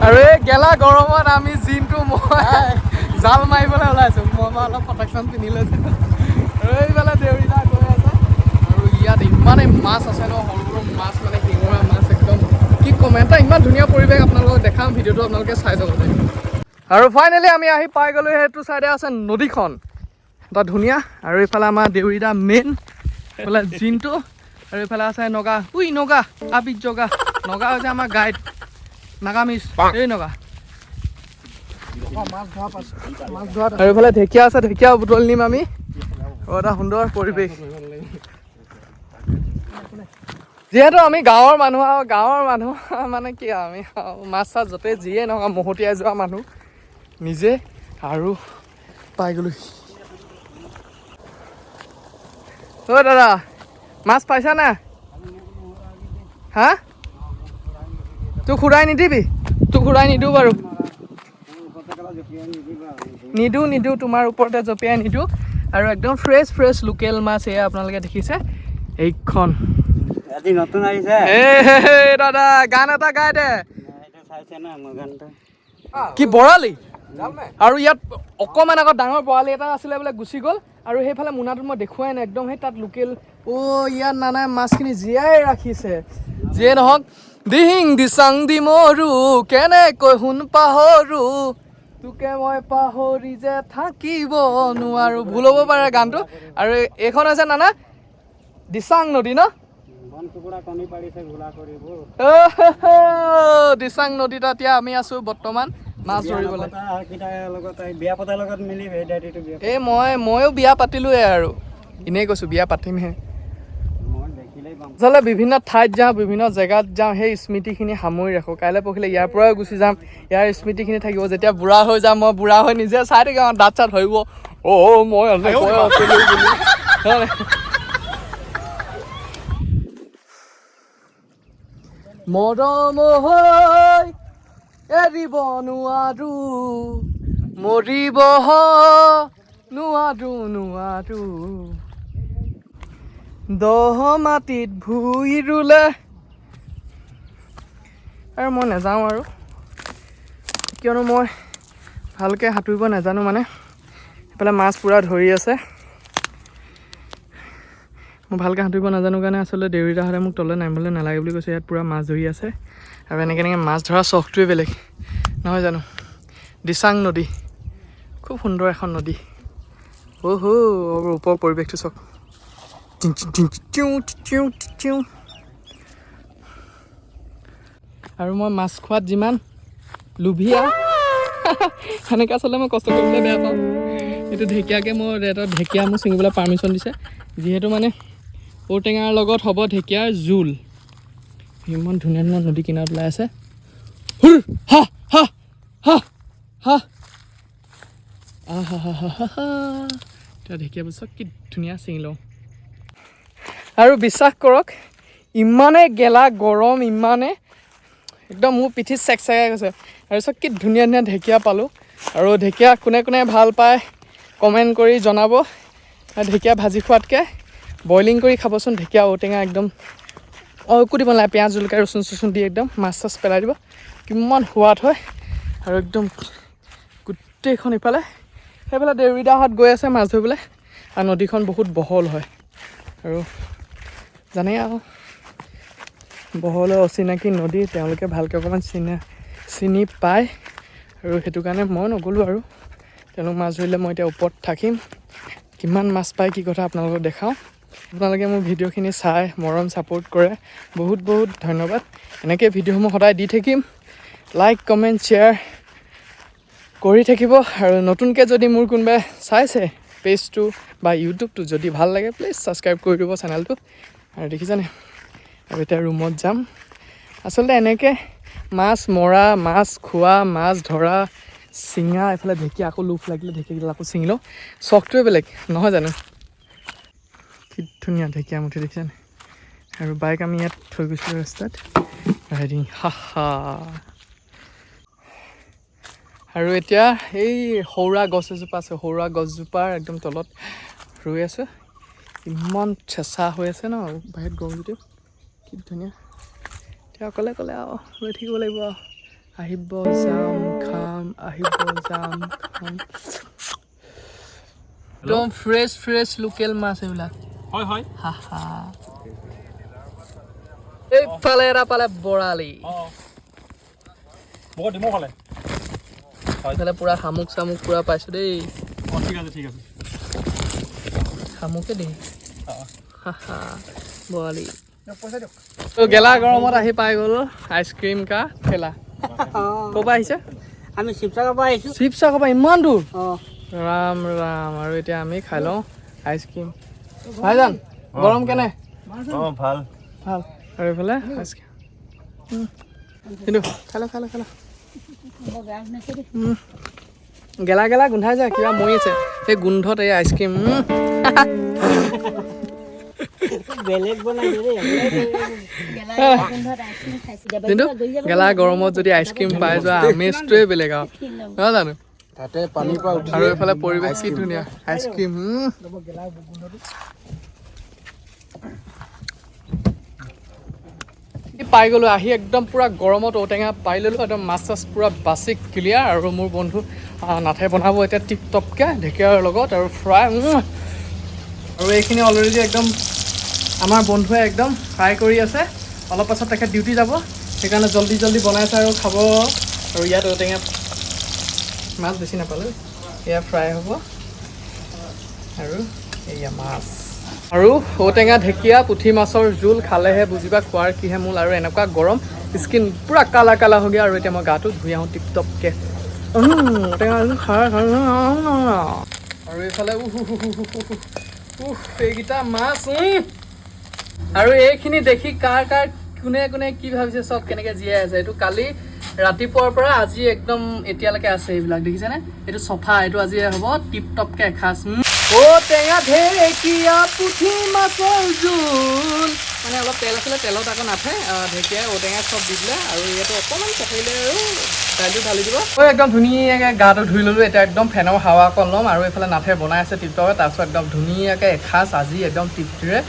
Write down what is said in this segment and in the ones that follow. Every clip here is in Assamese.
আৰু এই গেলা গৰমত আমি জিনটো মই জাল মাৰিবলৈ ওলাইছোঁ। মই অলপ প্ৰটেকশ্যন পিন্ধি লৈছোঁ। আৰু এইফালে দেউৰীদা গৈ আছে। আৰু ইয়াত ইমানেই মাছ আছে ন, সৰু সৰু মাছ মানে শিঙৰা মাছ একদম কি ক'ম। এটা ইমান ধুনীয়া পৰিৱেশ আপোনালোকক দেখাম, ভিডিঅ'টো আপোনালোকে চাই যাব লাগিব। আৰু ফাইনেলি আমি আহি পাই গ'লোঁ। সেইটো চাইডে আছে নদীখন, এটা ধুনীয়া। আৰু এইফালে আমাৰ দেউৰীদা মেইন, এইফালে জিনটো, আৰু এইফালে আছে নগা। নগা আবিত জগা। নগা হৈছে আমাৰ গাইড, নাগামিজ। এই নগা আৰু এইফালে ঢেকীয়া আছে, ঢেকীয়া বুটলি নিম আমি। এটা সুন্দৰ পৰিৱেশ। যিহেতু আমি গাঁৱৰ মানুহ, আৰু গাঁৱৰ মানুহ মানে কি আৰু আমি মাছ চাছ য'তে যিয়ে নহওক মহতিয়াই যোৱা মানুহ নিজে। আৰু পাই গ'লো। অ' দাদা, মাছ পাইছা না? হা? তোক ঘূৰাই নিদিবি? তোক ঘূৰাই নিদিওঁ বাৰু। নিদিওঁ, তোমাৰ ওপৰতে জঁপিয়াই নিদিওঁ। আৰু একদম ফ্ৰেছ ফ্ৰেছ লোকেল মাছ এয়া আপোনালোকে দেখিছে এইখন। আজি নতুন আহিছে। দাদা গান এটা গাই দে। কি বৰালি? আৰু ইয়াত অকণমান আগত ডাঙৰ বৰালি এটা আছিলে বোলে, গুচি গ'ল। আৰু সেইফালে মোনাটোত মই দেখুৱাই নাই, একদম সেই তাত লোকেল। ইয়াত নানাই মাছখিনি জীয়াই ৰাখিছে। যিয়ে নহওক, দিহিং দিচাং দি মৰু কেনেকৈ সোণ পাহৰো, তোকে মই পাহৰি যে থাকিব নোৱাৰো। ভুল হ'ব পাৰে গানটো। আৰু এইখন হৈছে নানা দিচাং নদী ন? দিচাং নদীত এতিয়া আমি আছো বৰ্তমান মাছ ধৰিবলৈ। ময়ো বিয়া পাতিলোৱে, আৰু এনেই কৈছো বিয়া পাতিমহে। আচলতে বিভিন্ন ঠাইত যাওঁ, বিভিন্ন জেগাত যাওঁ, সেই স্মৃতিখিনি সামৰি ৰাখোঁ। কাইলৈ পৰহিলে ইয়াৰ পৰাই গুচি যাম, ইয়াৰ স্মৃতিখিনি থাকিব। যেতিয়া বুঢ়া হৈ যাম, মই বুঢ়া হৈ নিজে চাই থাকিম, আৰু দাঁত চাত ধৰিব, মই আছিলোঁ বুলি। মৰম হৈ এৰিব নোৱাৰো, মৰিব নোৱাৰো। দহ মাটিত ভুই ৰুলে। আৰু মই নাযাওঁ আৰু, কিয়নো মই ভালকৈ সাঁতুৰিব নাজানো। মানে এইফালে মাছ পূৰা ধৰি আছে, মই ভালকৈ সাঁতুৰিব নাজানো কাৰণে আচলতে দেউৰীদাহঁতে মোক তললৈ নামিবলৈ নালাগে বুলি কৈছে। ইয়াত পূৰা মাছ ধৰি আছে, আৰু এনেকৈ মাছ ধৰা চখটোৱে বেলেগ নহয় জানো। দিচাং নদী খুব সুন্দৰ এখন নদী। ওপৰৰ পৰিৱেশটো চাওক। আৰু মই মাছ খোৱাত যিমান লোভীয়া, সেনেকৈ আচলতে মই কষ্ট কৰিবলৈ বেয়া পাওঁ। এইটো ঢেকীয়াকৈ ঢেকীয়া মোক ছিঙিবলৈ পাৰ্মিশ্যন দিছে, যিহেতু মানে ঔটেঙাৰ লগত হ'ব ঢেকীয়াৰ জোল। ইমান ধুনীয়া ধুনীয়া নদী কিনাৰত ওলাই আছে। এতিয়া ঢেকীয়া বস্তু কি ধুনীয়া ছিঙি লওঁ। আৰু বিশ্বাস কৰক, ইমানেই গেলা গৰম, ইমানে একদম মোৰ পিঠিত চেকচেকাই গৈছে। আৰু চব কি ধুনীয়া ধুনীয়া ঢেকীয়া পালোঁ। আৰু ঢেকীয়া কোনে কোনে ভাল পায় কমেণ্ট কৰি জনাব। ঢেকীয়া ভাজি খোৱাতকৈ বইলিং কৰি খাবচোন। ঢেকীয়া ঔটেঙা একদম একো দিব নালাগে, পিঁয়াজ জলকীয়া ৰচুন চচুন দি একদম মাছ চাছ পেলাই দিব, কিমান সোৱাদ হয়। আৰু একদম গোটেইখন সেইফালে দেউৰীদাহঁত গৈ আছে মাছ ধৰিবলৈ। আৰু নদীখন বহুত বহল হয়, আৰু জানেই আৰু বহল অচিনাকি নদী, তেওঁলোকে ভালকৈ অকণমান চিনি পায়। আৰু সেইটো কাৰণে মই নগ'লোঁ। আৰু তেওঁলোক মাছ ধৰিলে মই এতিয়া ওপৰত থাকিম, কিমান মাছ পায় কি কথা আপোনালোকক দেখাওঁ। আপোনালোকে মোৰ ভিডিঅ'খিনি চাই মৰম ছাপোৰ্ট কৰে, বহুত বহুত ধন্যবাদ। এনেকৈ ভিডিঅ'সমূহ সদায় দি থাকিম, লাইক কমেণ্ট শ্বেয়াৰ কৰি থাকিব। আৰু নতুনকৈ যদি মোৰ কোনোবাই চাইছে পেজটো বা ইউটিউবটো, যদি ভাল লাগে প্লিজ ছাবস্ক্ৰাইব কৰি দিব চেনেলটো। আৰু দেখিছানে, আৰু এতিয়া ৰুমত যাম। আচলতে এনেকৈ মাছ মৰা, মাছ খোৱা, মাছ ধৰা, চিঙা, এইফালে ঢেকীয়া, আকৌ লোভ লাগিলে ঢেকীয়াকেইডাল আকৌ ছিঙি লওঁ, চখটোৱে বেলেগ নহয় জানো। কি ধুনীয়া ঢেকীয়া মুঠি দেখিছানে। আৰু বাইক আমি ইয়াত থৈ গৈছিলোঁ ৰাস্তাত, ৰাইডিং। আৰু এতিয়া এই সৌৰা গছ এজোপা আছে, সৌৰা গছজোপাৰ একদম তলত ৰৈ আছোঁ। ইমান চেঁচা হৈ আছে ন বাহিৰত, গৰম যদিও কি ধুনীয়া। এতিয়া অকলে আৰু ৰৈ থাকিব লাগিব আহিব যাম খাম আহিব যাম খাম একদম ফ্ৰেছ লোকেল মাছ এইবিলাক হয় হাহা এইফালে এটা পালে বৰালি বহুত দিমৰ খালে এইফালে পুৰা শামুক চামুক পুৰা পাইছোঁ দেই ঠিক আছে শামুকে দেই হাহা বৰালি গেলা গৰমত আহি পাই গ'ল আইচক্ৰীম কা ঠেলা ক'ৰ পৰা আহিছে আমি শিৱসাগৰৰ পৰা আহিছোঁ শিৱসাগৰৰ পৰা ইমান দূৰ অঁ ৰাম ৰাম আৰু এতিয়া আমি খাই লওঁ আইচক্ৰীম ভাইজান গৰম কেনে ভাল ভাল আৰু এইফালে আইচক্ৰীম কিন্তু খালো গেলা গেলা গোন্ধাই যায় কিবা মৰি আছে সেই গোন্ধত এই আইচক্ৰীম বেলেগ বনাই কিন্তু গেলা গৰমত যদি আইচক্ৰীম পাই যোৱা আমেজটোৱে বেলেগ আৰু নহয় জানো তাতে পানীৰ পৰা উঠি আৰু এইফালে পৰিৱেশ কি ধুনীয়া আইচক্ৰীম পাই গ'লোঁ আহি একদম পূৰা গৰমত ঔটেঙা পাই ল'লোঁ একদম মাছ চাছ পূৰা বাছি ক্লিয়াৰ আৰু মোৰ বন্ধু নাথে বনাব এতিয়া টিপ টপকৈ ঢেকীয়াৰ লগত আৰু ফ্ৰাই আৰু এইখিনি অলৰেডি একদম আমাৰ বন্ধুৱে একদম ফ্ৰাই কৰি আছে অলপ পাছত তেখেত ডিউটি যাব সেইকাৰণে জল্দি বনাইছে আৰু খাব আৰু ইয়াত ঔটেঙা মাছ বেছি নাপালোঁ এয়া ফ্ৰাই হ'ব আৰু এয়া মাছ আৰু ঔটেঙা ঢেকীয়া পুঠি মাছৰ জোল খালেহে বুজিবা খোৱাৰ কিহে মূল আৰু এনেকুৱা গৰম স্কিন পূৰা কালা কালা হৈ গ'ল আৰু এতিয়া মই গাটো ধুই আহোঁ টিপ টপকৈ ঔটেঙা আৰু এইফালে এইকেইটা মাছ আৰু এইখিনি দেখি কাৰ কোনে কি ভাবিছে চব কেনেকৈ জীয়াই আছে এইটো কালি ৰাতিপুৱাৰ পৰা আজি একদম এতিয়ালৈকে আছে এইবিলাক দেখিছেনে এইটো চফা এইটো আজি হ'ব টিপ টপকৈ এসাঁজ ঔটেঙা ঢেকীয়া পুঠি মাছৰ জোল মানে অলপ তেল আছিলে তেলত আকৌ নাথে ঢেকীয়া ঔটেঙা চব দি দিলে আৰু ইয়াতো অকণমান পকাইলে আৰু দাইলটো ঢালি দিব একদম ধুনীয়াকৈ গাটো ধুই ল'লোঁ এতিয়া একদম ফেনৰ হাৱা অকণ ল'ম আৰু এইফালে নাথে বনাই আছে টিপটপে তাৰপিছত একদম ধুনীয়াকৈ এসাঁজ আজি একদম তৃপ্তিৰে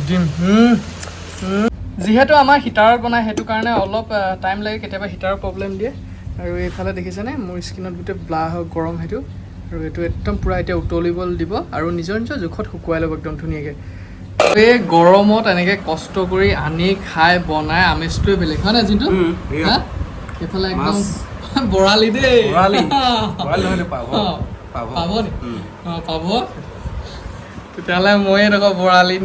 দিম যিহেতু আমাৰ হিটাৰত বনায় সেইটো কাৰণে অলপ টাইম লাগে কেতিয়াবা হিটাৰৰ প্ৰব্লেম দিয়ে আৰু এইফালে দেখিছেনে মোৰ স্কিনত গোটেই ব্লাৰ হৈ গৰম সেইটো আৰু এইটো একদম পূৰা এতিয়া উতলিবলৈ দিব আৰু নিজৰ জোখত শুকুৱাই ল'ব একদম ধুনীয়াকৈ এই গৰমত এনেকৈ কষ্ট কৰি আনি খাই বনাই আমেজটোৱে বেলেগ হয় নাই যিটো এইফালে একদম বৰালি দেই পাব নি পাব তেতিয়াহ'লে ময়ে এনেকুৱা বৰালি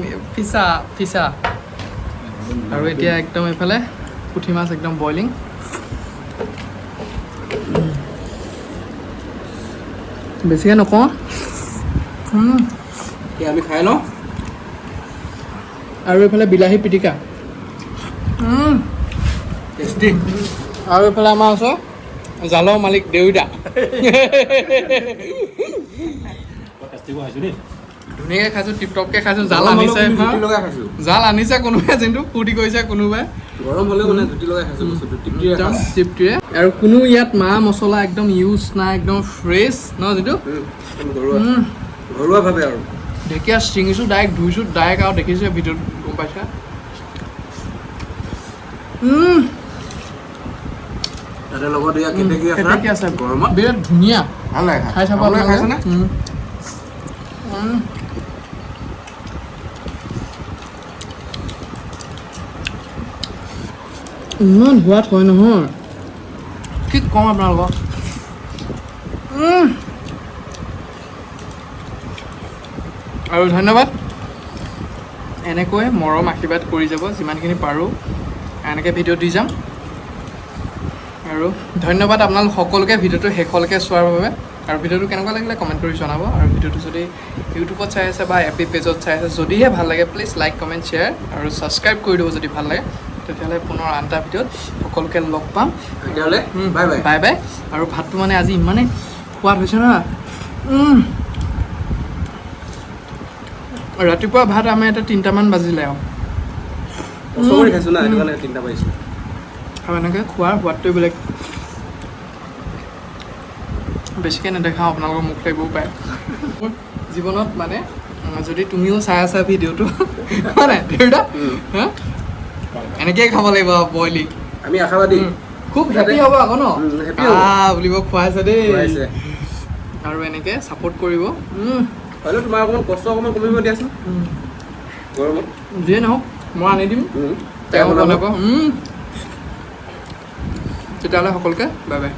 ফিচা আৰু এতিয়া একদম এইফালে পুঠি মাছ একদম বইলিং বেছিকৈ নকওঁ আমি খাই লওঁ আৰু এইফালে বিলাহী পিটিকা টেষ্টি আৰু এইফালে আমাৰ আছে জালৰ মালিক দেউতা ধুনীয়াকৈ খাইছোঁ টিপ টপকৈ খাইছোঁ জাল আনিছে কোনোবাই যোনটো ফূৰ্তি কৰিছে কোনোবাই গৰম হ'লেও মানে জুতি লগাই খাইছোঁ বস্তুটো তৃপ্তিৰে আৰু কোনো ইয়াত মা মছলা একদম ইউজ নাই একদম ফ্ৰেছ ন যিটো ঘৰুৱাভাৱে আৰু ঢেকীয়া ছিঙিছোঁ ডাইৰেক্ট ধুইছোঁ ডাইৰেক্ট আৰু দেখিছোঁ ভিডিঅ'ত গম পাইছা তাতে লগত এয়া কেতেকী আছে গৰমত বিৰাট ধুনীয়া ভাল লাগে খাই চাব খাইছেনে ইমান সোৱাদ হয় নহয় কি ক'ম আপোনালোকক আৰু ধন্যবাদ এনেকৈ মৰম আশীৰ্বাদ কৰি যাব যিমানখিনি পাৰোঁ এনেকৈ ভিডিঅ' দি যাম আৰু ধন্যবাদ আপোনালোক সকলোকে ভিডিঅ'টো শেষলৈকে চোৱাৰ বাবে আৰু ভিডিঅ'টো কেনেকুৱা লাগিলে কমেণ্ট কৰি জনাব আৰু ভিডিঅ'টো যদি ইউটিউবত চাই আছে বা এপি পেজত চাই আছে যদিহে ভাল লাগে প্লিজ লাইক কমেণ্ট শ্বেয়াৰ আৰু ছাবস্ক্ৰাইব কৰি দিব যদি ভাল লাগে তেতিয়াহ'লে পুনৰ আন এটা ভিডিঅ'ত সকলোকে লগ পাম তেতিয়াহ'লে বাই বাই আৰু ভাতটো মানে আজি ইমানেই সোৱাদ হৈছে নহয় ৰাতিপুৱা ভাত আমাৰ এটা 3টামান বাজিলে আৰু খাইছোঁ না সেইটো কাৰণে 3টা পাইছোঁ আৰু এনেকৈ খোৱাৰ সোৱাদটোৱে বেলেগ বেছিকৈ নেদেখাওঁ আপোনালোকৰ মুখ লাগিবও পাৰে মোৰ জীৱনত মানে যদি তুমিও চাই আছা ভিডিঅ'টো হয় নাই দেউতা এনেকৈয়ে খাব লাগিব বইলিং আমি আশাবাদী খুব হেপী হ'ব আকৌ ন happy হ'ব। বুলিব খুৱাইছে দেই খুৱাইছে। আৰু এনেকৈ ছাপোৰ্ট কৰিব হ'লেও তোমাৰ অকণমান কষ্ট অকণমান কমিব দিয়াচোন গৰমত যিয়ে নহওক মই আনি দিম তেওঁ তেওঁ বনাব তেতিয়াহ'লে সকলোকে বাই বাই